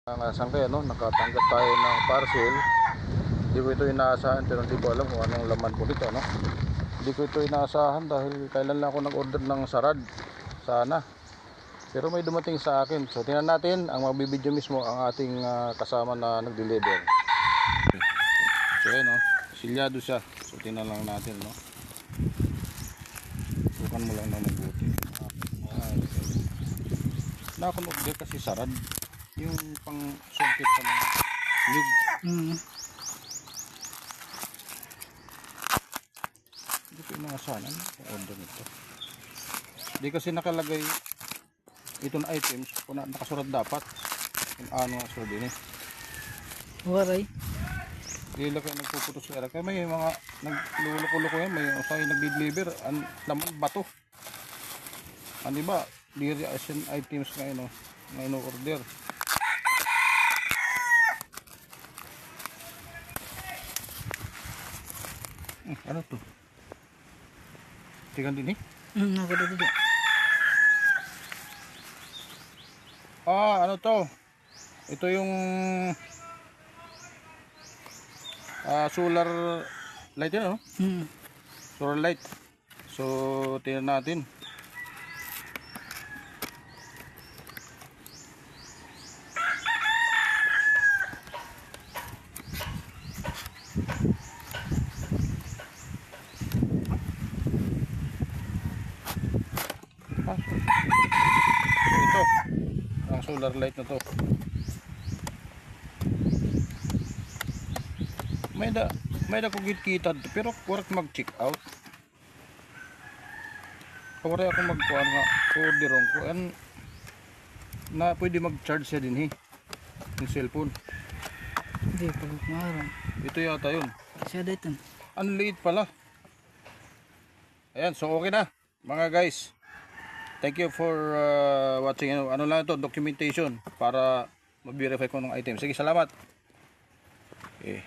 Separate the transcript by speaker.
Speaker 1: Saan kayo, no? Nakatanggap tayo ng parcel. Hindi ko ito inaasahan, pero hindi ko alam kung anong laman po dito, no? Hindi ko ito inaasahan dahil kailan lang ako nag-order ng sarad sana, pero may dumating sa akin. So tingnan natin, ang magbibideo mismo ang ating kasama na nag-deliver. So ayun, no? Silyado siya. So tingnan lang natin, no? Bukan mo lang na mabuti. Nakakon-order kasi sarad, yung pang sungkit sa mga nyug. Hindi ko inaasahan ang order nito. Hindi kasi nakalagay ito na items kung nakasurat dapat kung ano ang surat din eh.
Speaker 2: Waray.
Speaker 1: Hindi lang kayo nagpuputos sa era. Kaya may mga nagluluko-luko yan, may usay nag-deliver ang naman bato. Ano ba? Diri Asian items ngayon, no? Ngayon order. Ano to? Tingnan din eh.
Speaker 2: Nakadito dyan.
Speaker 1: Ano to? Ito yung solar light yan, no? Solar light. So, tingnan natin. Ito ang solar light na to. May da ko kita pero work mag check out. Pagore ako magkuan nga order ko na pwede mag-charge siya din yung cellphone.
Speaker 2: Hindi, pagod na araw.
Speaker 1: Ito yata yun.
Speaker 2: Siya dito.
Speaker 1: Ang liit pala. Ayan, so okay na mga guys. Thank you for watching. Ano lang ito, documentation para ma-verify ko ng item. Sige, salamat. Okay.